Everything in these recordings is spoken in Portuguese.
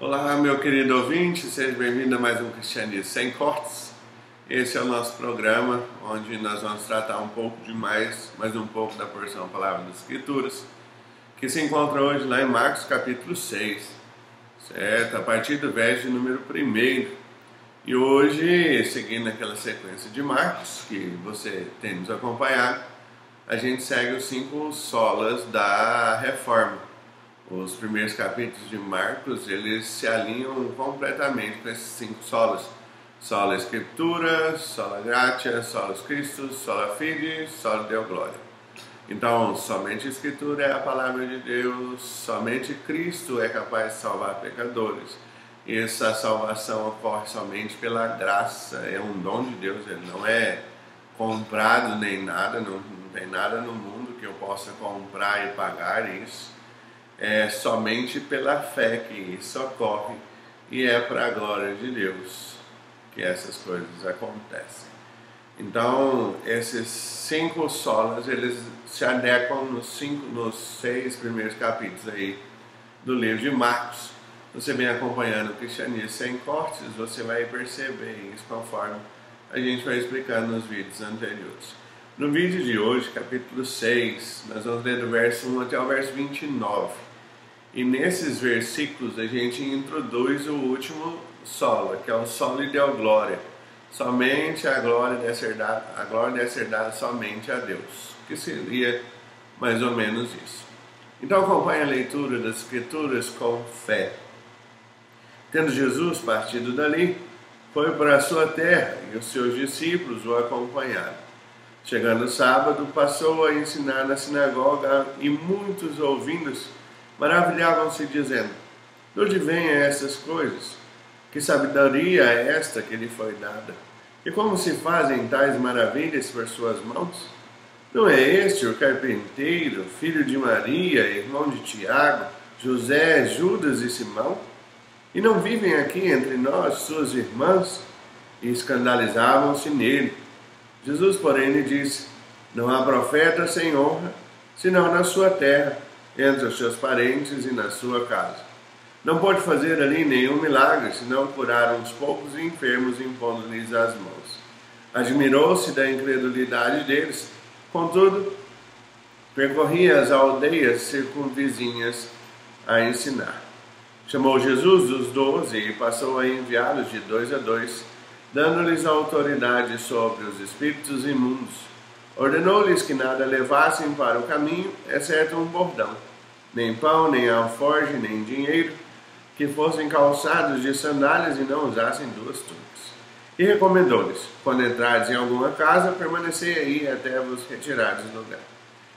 Olá, meu querido ouvinte, seja bem-vindo a mais um Cristianismo Sem Cortes. Esse é o nosso programa, onde nós vamos tratar um pouco de mais um pouco da porção Palavra das Escrituras, que se encontra hoje lá em Marcos capítulo 6, certo? A partir do verso de número 1. E hoje, seguindo aquela sequência de Marcos, que você tem nos acompanhado, a gente segue os 5 solas da Reforma. Os primeiros capítulos de Marcos, eles se alinham completamente com esses 5 solas. Sola Escritura, sola Gratia, sola Christus, sola Fide, sola Deo Glória. Então, somente a Escritura é a palavra de Deus, somente Cristo é capaz de salvar pecadores. E essa salvação ocorre somente pela graça, é um dom de Deus, ele não é comprado nem nada, não tem nada no mundo que eu possa comprar e pagar isso. É somente pela fé que isso ocorre e é para a glória de Deus que essas coisas acontecem. Então, esses 5 solas, eles se adequam nos 6 primeiros capítulos aí do livro de Marcos. Você vem acompanhando o Cristianismo Sem Cortes, você vai perceber isso conforme a gente vai explicando nos vídeos anteriores. No vídeo de hoje, capítulo 6, nós vamos ler do verso 1 até o verso 29. E nesses versículos a gente introduz o último sola, que é o sola Deo Glória. Somente a glória deve ser dada somente a Deus, que seria mais ou menos isso. Então acompanhe a leitura das Escrituras com fé. Tendo Jesus partido dali, foi para a sua terra e os seus discípulos o acompanharam. Chegando o sábado, passou a ensinar na sinagoga e muitos ouvindo-se maravilhavam-se dizendo: de onde vêm essas coisas? Que sabedoria é esta que lhe foi dada? E como se fazem tais maravilhas por suas mãos? Não é este o carpinteiro, filho de Maria, irmão de Tiago, José, Judas e Simão? E não vivem aqui entre nós suas irmãs? E escandalizavam-se nele. Jesus, porém, lhe disse: não há profeta sem honra, senão na sua terra, entre os seus parentes e na sua casa. Não pode fazer ali nenhum milagre, senão curar uns poucos enfermos impondo-lhes as mãos. Admirou-se da incredulidade deles, contudo, percorria as aldeias circunvizinhas a ensinar. Chamou Jesus os 12 e passou a enviá-los de 2 a 2, dando-lhes autoridade sobre os espíritos imundos. Ordenou-lhes que nada levassem para o caminho, exceto um bordão, nem pão, nem alforje, nem dinheiro, que fossem calçados de sandálias e não usassem 2 túnicas. E recomendou-lhes: quando entrardes em alguma casa, permanecei aí até vos retirardes do lugar.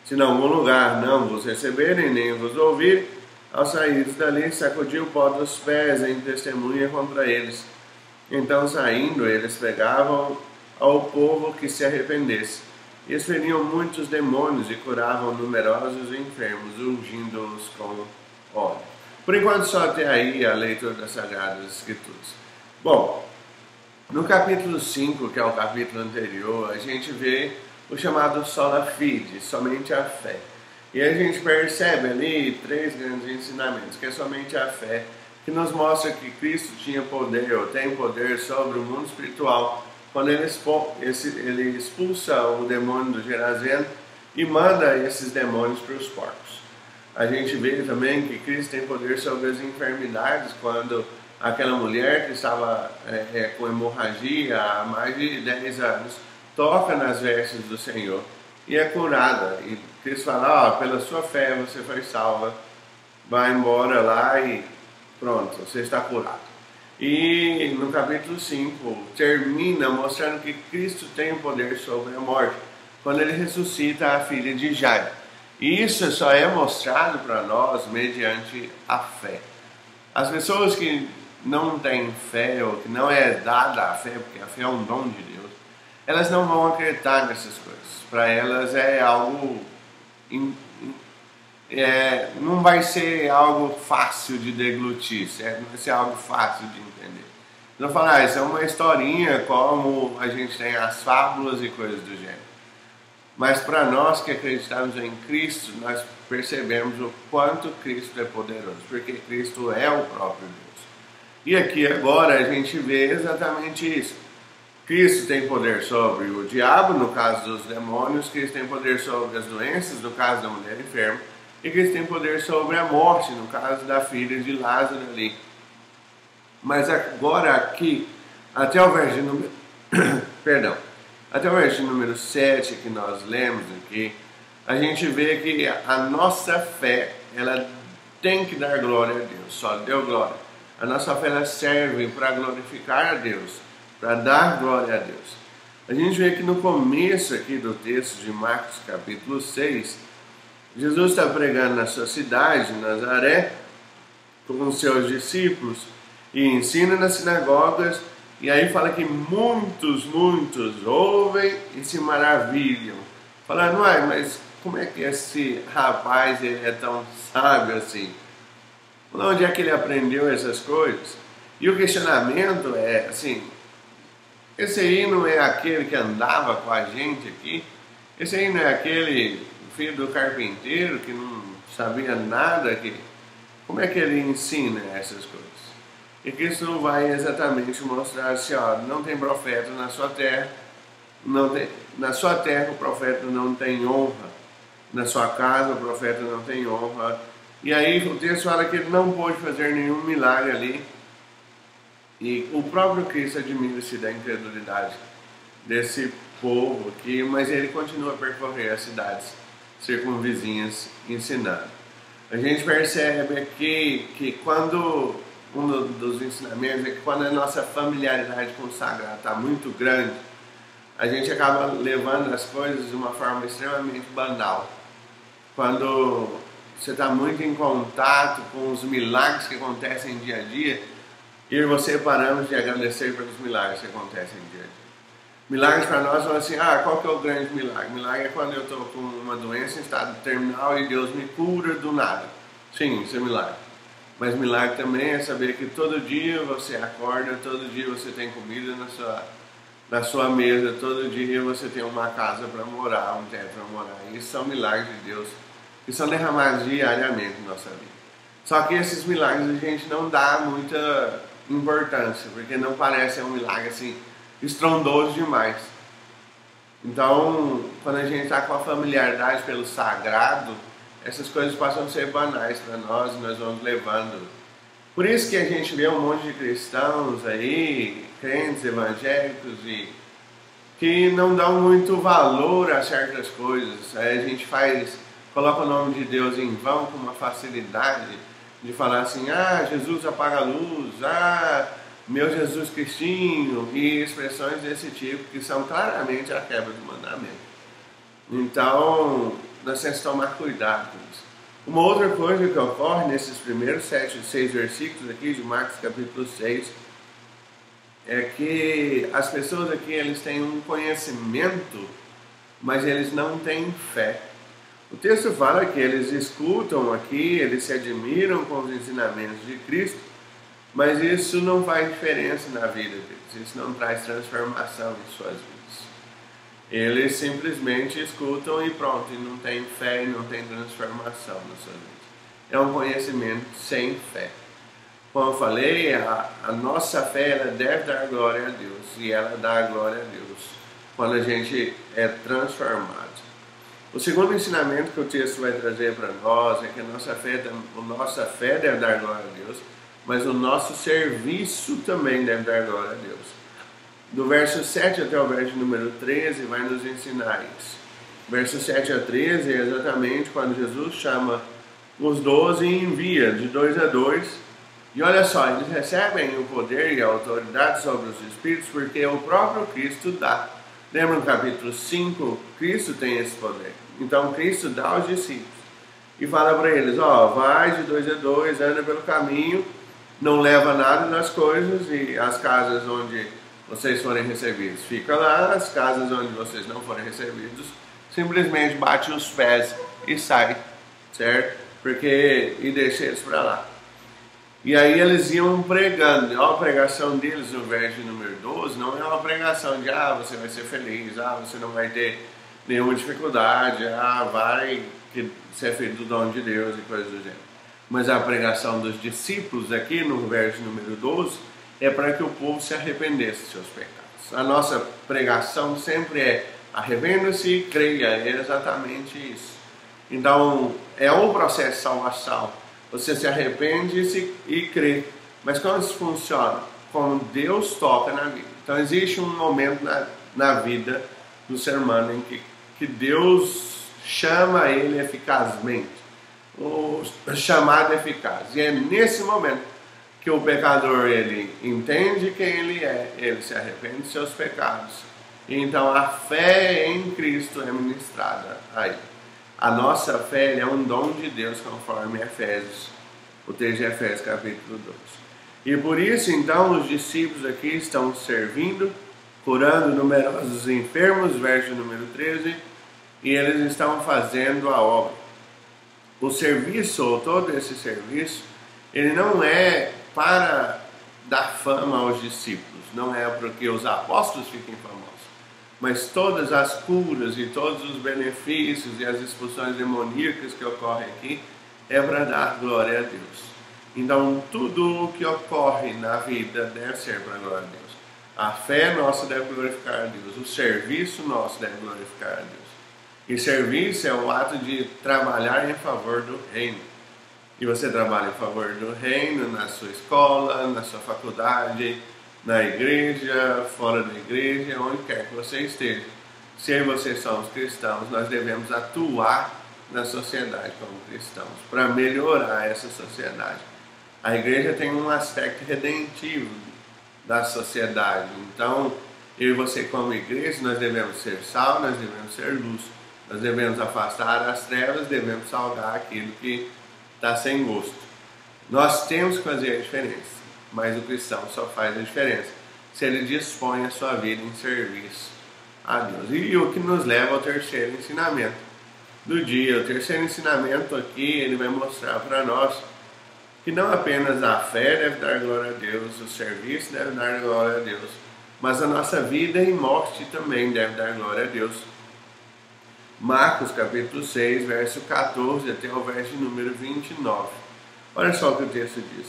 Se em algum lugar não vos receberem, nem vos ouvirem, ao saíres dali, sacudiu o pó dos pés em testemunha contra eles. Então, saindo, eles pregavam ao povo que se arrependesse. E expeliam muitos demônios e curavam numerosos enfermos, ungindo-os com óleo. Por enquanto, só até aí a leitura das Sagradas Escrituras. Bom, no capítulo 5, que é o capítulo anterior, a gente vê o chamado sola fide, somente a fé. E a gente percebe ali 3 grandes ensinamentos, que é somente a fé, que nos mostra que Cristo tinha poder, ou tem poder sobre o mundo espiritual, quando ele expulsa o demônio do Gerazeno e manda esses demônios para os porcos. A gente vê também que Cristo tem poder sobre as enfermidades, quando aquela mulher que estava com hemorragia há mais de 10 anos toca nas vestes do Senhor e é curada. E Cristo fala: pela sua fé você foi salva, vai embora lá e pronto, você está curado. E no capítulo 5 termina mostrando que Cristo tem o poder sobre a morte, quando ele ressuscita a filha de Jairo. E isso só é mostrado para nós mediante a fé. As pessoas que não têm fé, ou que não é dada a fé, porque a fé é um dom de Deus, elas não vão acreditar nessas coisas. Para elas é algo... não vai ser algo fácil de deglutir, certo? Não vai ser algo fácil de entender. Não falar, isso é uma historinha como a gente tem as fábulas e coisas do gênero. Mas para nós que acreditamos em Cristo, nós percebemos o quanto Cristo é poderoso, porque Cristo é o próprio Deus. E aqui agora a gente vê exatamente isso. Cristo tem poder sobre o diabo, no caso dos demônios, Cristo tem poder sobre as doenças, no caso da mulher enferma, e Cristo tem poder sobre a morte, no caso da filha de Lázaro ali. Mas agora aqui, até o verso número perdão, até o verso número 7 que nós lemos aqui, a gente vê que a nossa fé, ela tem que dar glória a Deus, só deu glória. A nossa fé, ela serve para glorificar a Deus, para dar glória a Deus. A gente vê que no começo aqui do texto de Marcos capítulo 6, Jesus está pregando na sua cidade, Nazaré, com os seus discípulos, e ensina nas sinagogas, e aí fala que muitos ouvem e se maravilham. Falando, uai, mas como é que esse rapaz ele é tão sábio assim? Onde é que ele aprendeu essas coisas? E o questionamento é assim, esse aí não é aquele que andava com a gente aqui? Esse aí não é aquele filho do carpinteiro que não sabia nada? Como é que ele ensina essas coisas? E Cristo vai exatamente mostrar assim, ó, não tem profeta na sua terra, na sua terra o profeta não tem honra, na sua casa o profeta não tem honra. E aí o texto fala que ele não pôde fazer nenhum milagre ali. E o próprio Cristo admira-se da incredulidade desse povo aqui, mas ele continua a percorrer as cidades circunvizinhas ensinando. A gente percebe aqui que quando um dos ensinamentos é que quando a nossa familiaridade com o sagrado está muito grande, a gente acaba levando as coisas de uma forma extremamente banal. Quando você está muito em contato com os milagres que acontecem dia a dia, e você paramos de agradecer pelos milagres que acontecem dia a dia. Milagres para nós são assim, qual que é o grande milagre? Milagre é quando eu estou com uma doença em estado terminal e Deus me cura do nada. Sim, isso é milagre. Mas milagre também é saber que todo dia você acorda, todo dia você tem comida na sua mesa, todo dia você tem uma casa para morar, um teto para morar. Isso são milagres de Deus que são derramados diariamente na nossa vida. Só que esses milagres a gente não dá muita importância, porque não parece um milagre assim estrondoso demais. Então, quando a gente está com a familiaridade pelo sagrado, essas coisas passam a ser banais para nós e nós vamos levando. Por isso que a gente vê um monte de cristãos aí, crentes evangélicos, e que não dão muito valor a certas coisas. Aí a gente coloca o nome de Deus em vão com uma facilidade de falar assim, Jesus apaga a luz, meu Jesus Cristinho, e expressões desse tipo que são claramente a quebra do mandamento. Então, nós temos que tomar cuidado com isso. Uma outra coisa que ocorre nesses primeiros 6 versículos aqui de Marcos capítulo 6 é que as pessoas aqui eles têm um conhecimento, mas eles não têm fé. O texto fala que eles escutam aqui, eles se admiram com os ensinamentos de Cristo, mas isso não faz diferença na vida deles, isso não traz transformação em suas vidas. Eles simplesmente escutam e pronto, e não tem fé e não tem transformação na sua vida. É um conhecimento sem fé. Como eu falei, a nossa fé ela deve dar glória a Deus, e ela dá glória a Deus quando a gente é transformado. O segundo ensinamento que o texto vai trazer para nós é que a nossa fé deve dar glória a Deus, mas o nosso serviço também deve dar glória a Deus. Do verso 7 até o verso número 13 vai nos ensinar isso. Verso 7 a 13 é exatamente quando Jesus chama os 12 e envia de 2 a 2. E olha só, eles recebem o poder e a autoridade sobre os espíritos porque o próprio Cristo dá. Lembra no capítulo 5? Cristo tem esse poder. Então Cristo dá aos discípulos e fala para eles, vai de 2 a 2, anda pelo caminho, não leva nada das coisas, e as casas onde vocês forem recebidos, fica lá, as casas onde vocês não forem recebidos, simplesmente bate os pés e sai, certo? E deixa eles para lá. E aí eles iam pregando. A pregação deles no verso número 12 não é uma pregação de você vai ser feliz, você não vai ter nenhuma dificuldade, vai que você é filho do dom de Deus e coisas do gênero. Mas a pregação dos discípulos aqui no verso número 12 é para que o povo se arrependesse de seus pecados. A nossa pregação sempre é arrependa-se e creia, é exatamente isso. Então é um processo de salvação. Você se arrepende e crê. Mas como isso funciona? Como Deus toca na vida. Então existe um momento na vida do ser humano em que Deus chama ele eficazmente. O chamado eficaz. E é nesse momento que o pecador ele entende quem ele é, ele se arrepende de seus pecados. E então a fé em Cristo é ministrada a ele. A nossa fé é um dom de Deus, conforme Efésios, o texto de Efésios capítulo 2. E por isso então os discípulos aqui estão servindo, curando numerosos enfermos, verso número 13, e eles estão fazendo a obra. O serviço, ou todo esse serviço, ele não é para dar fama aos discípulos, não é para que os apóstolos fiquem famosos, mas todas as curas e todos os benefícios e as expulsões demoníacas que ocorrem aqui é para dar glória a Deus. Então tudo o que ocorre na vida deve ser para a glória a Deus. A fé nossa deve glorificar a Deus, o serviço nosso deve glorificar a Deus. E serviço é o ato de trabalhar em favor do reino. E você trabalha em favor do reino, na sua escola, na sua faculdade, na igreja, fora da igreja, onde quer que você esteja. Se vocês são os cristãos, nós devemos atuar na sociedade como cristãos, para melhorar essa sociedade. A igreja tem um aspecto redentivo da sociedade. Então, eu e você como igreja, nós devemos ser sal, nós devemos ser luz. Nós devemos afastar as trevas, devemos salgar aquilo que está sem gosto. Nós temos que fazer a diferença, mas o cristão só faz a diferença se ele dispõe a sua vida em serviço a Deus. E o que nos leva ao terceiro ensinamento do dia. O terceiro ensinamento aqui, ele vai mostrar para nós que não apenas a fé deve dar glória a Deus, o serviço deve dar glória a Deus, mas a nossa vida e morte também deve dar glória a Deus. Marcos capítulo 6, verso 14 até o verso número 29. Olha só o que o texto diz.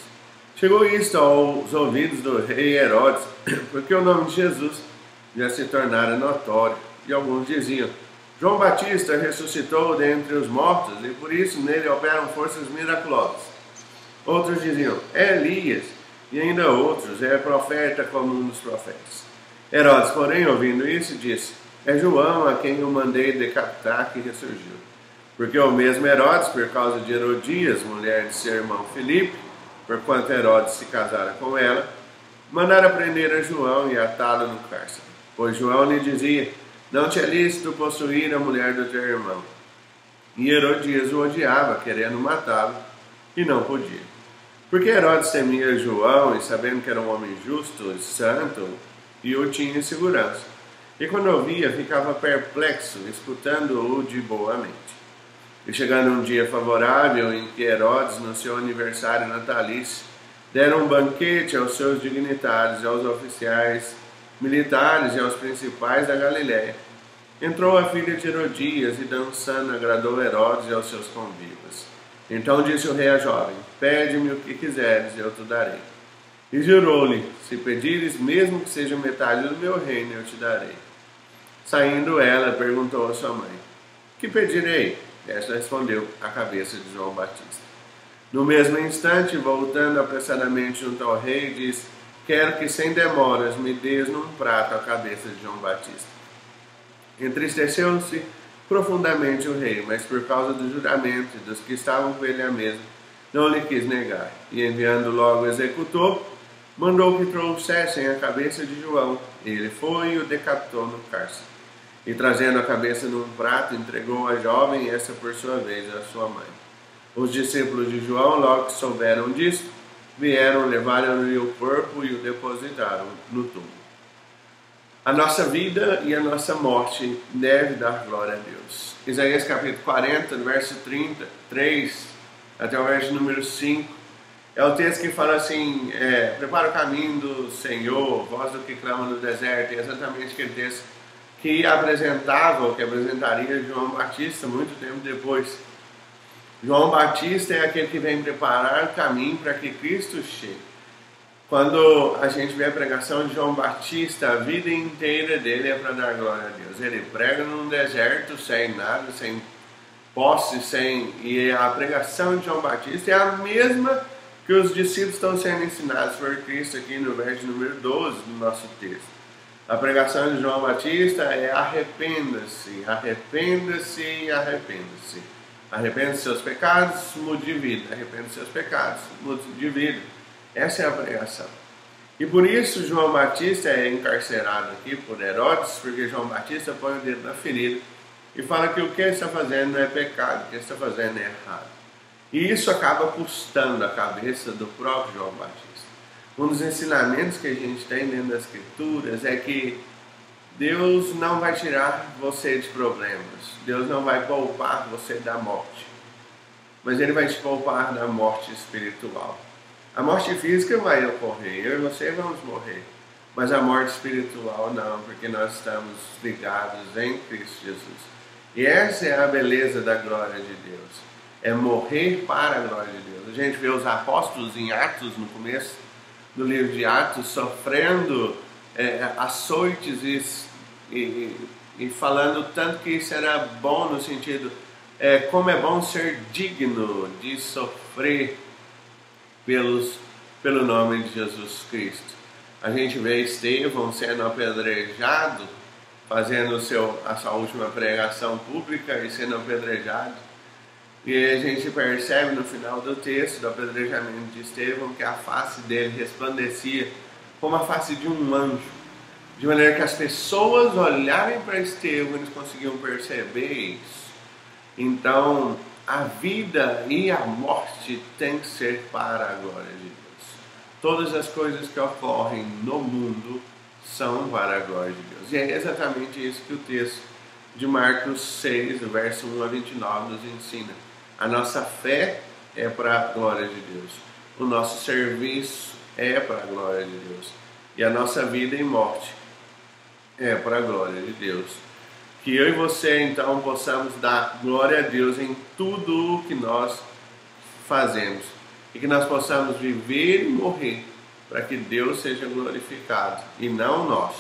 Chegou isto aos ouvidos do rei Herodes, porque o nome de Jesus já se tornara notório. E alguns diziam, João Batista ressuscitou dentre os mortos, e por isso nele operam forças miraculosas. Outros diziam, é Elias, e ainda outros, é profeta como um dos profetas. Herodes, porém, ouvindo isso, disse, é João a quem eu mandei decapitar que ressurgiu. Porque o mesmo Herodes, por causa de Herodias, mulher de seu irmão Filipe, porquanto Herodes se casara com ela, mandara prender a João e atá-lo no cárcere. Pois João lhe dizia, não te é lícito possuir a mulher do teu irmão. E Herodias o odiava, querendo matá-lo, e não podia. Porque Herodes temia João, e sabendo que era um homem justo e santo, e o tinha em segurança. E quando ouvia, ficava perplexo, escutando-o de boa mente. E chegando um dia favorável, em que Herodes, no seu aniversário natalício, deram um banquete aos seus dignitários, aos oficiais militares e aos principais da Galiléia, entrou a filha de Herodias, e dançando agradou Herodes e aos seus convivas. Então disse o rei à jovem, pede-me o que quiseres, eu te darei. E jurou-lhe, se pedires mesmo que seja metade do meu reino, eu te darei. Saindo ela, perguntou a sua mãe, que pedirei? Esta respondeu, a cabeça de João Batista. No mesmo instante, voltando apressadamente junto ao rei, disse, quero que sem demoras me des num prato a cabeça de João Batista. Entristeceu-se profundamente o rei, mas por causa do juramento dos que estavam com ele à mesa, não lhe quis negar. E enviando logo o executor, mandou que trouxessem a cabeça de João. Ele foi e o decapitou no cárcere. E trazendo a cabeça num prato, entregou a jovem, e essa por sua vez a sua mãe. Os discípulos de João, logo que souberam disso, vieram, levaram-lhe o corpo e o depositaram no túmulo. A nossa vida e a nossa morte deve dar glória a Deus. Isaías capítulo 40, verso 33 até o verso número 5. É o texto que fala assim, prepara o caminho do Senhor, voz do que clama no deserto. É exatamente aquele texto que apresentava, ou que apresentaria João Batista muito tempo depois. João Batista é aquele que vem preparar o caminho para que Cristo chegue. Quando a gente vê a pregação de João Batista, a vida inteira dele é para dar glória a Deus. Ele prega num deserto, sem nada, sem posse, e a pregação de João Batista é a mesma que os discípulos estão sendo ensinados por Cristo aqui no verso número 12 do nosso texto. A pregação de João Batista é arrependa-se, arrependa-se, arrependa-se. Arrependa dos seus pecados, mude de vida. Arrependa dos seus pecados, mude de vida. Essa é a pregação. E por isso João Batista é encarcerado aqui por Herodes, porque João Batista põe o dedo na ferida e fala que o que ele está fazendo não é pecado, o que ele está fazendo é errado. E isso acaba custando a cabeça do próprio João Batista. Um dos ensinamentos que a gente tem dentro das Escrituras é que Deus não vai tirar você de problemas, Deus não vai poupar você da morte, mas Ele vai te poupar da morte espiritual. A morte física vai ocorrer, eu e você vamos morrer, mas a morte espiritual não, porque nós estamos ligados em Cristo Jesus. E essa é a beleza da glória de Deus, é morrer para a glória de Deus. A gente vê os apóstolos em Atos, no começo do livro de Atos, sofrendo açoites e falando tanto que isso era bom no sentido, como é bom ser digno de sofrer pelo nome de Jesus Cristo. A gente vê Estevão sendo apedrejado, fazendo a sua última pregação pública e sendo apedrejado. E a gente percebe no final do texto do apedrejamento de Estevão que a face dele resplandecia como a face de um anjo, de maneira que as pessoas olharem para Estevão e eles conseguiam perceber isso. Então, a vida e a morte tem que ser para a glória de Deus. Todas as coisas que ocorrem no mundo são para a glória de Deus. E é exatamente isso que o texto de Marcos 6, do verso 1 a 29, nos ensina. A nossa fé é para a glória de Deus. O nosso serviço é para a glória de Deus. E a nossa vida e morte é para a glória de Deus. Que eu e você, então, possamos dar glória a Deus em tudo o que nós fazemos. E que nós possamos viver e morrer para que Deus seja glorificado e não nós.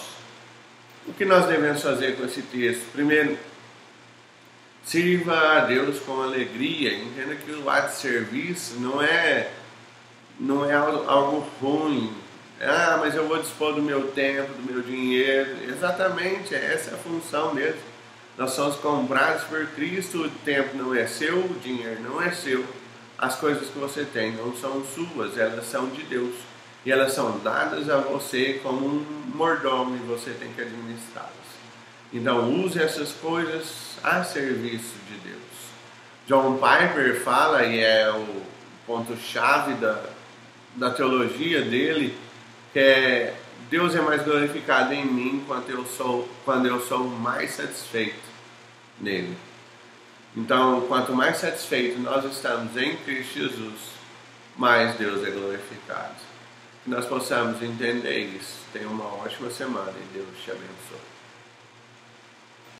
O que nós devemos fazer com esse texto? Primeiro, sirva a Deus com alegria. Entenda que o ato de serviço não é algo ruim. Mas eu vou dispor do meu tempo, do meu dinheiro. Exatamente, essa é a função mesmo. Nós somos comprados por Cristo, o tempo não é seu, o dinheiro não é seu. As coisas que você tem não são suas, elas são de Deus. E elas são dadas a você como um mordomo e você tem que administrá-las. Então use essas coisas a serviço de Deus. John Piper fala, e é o ponto-chave da teologia dele, que Deus é mais glorificado em mim quando eu sou mais satisfeito nele. Então, quanto mais satisfeito nós estamos em Cristo Jesus, mais Deus é glorificado. Que nós possamos entender isso. Tenha uma ótima semana e Deus te abençoe.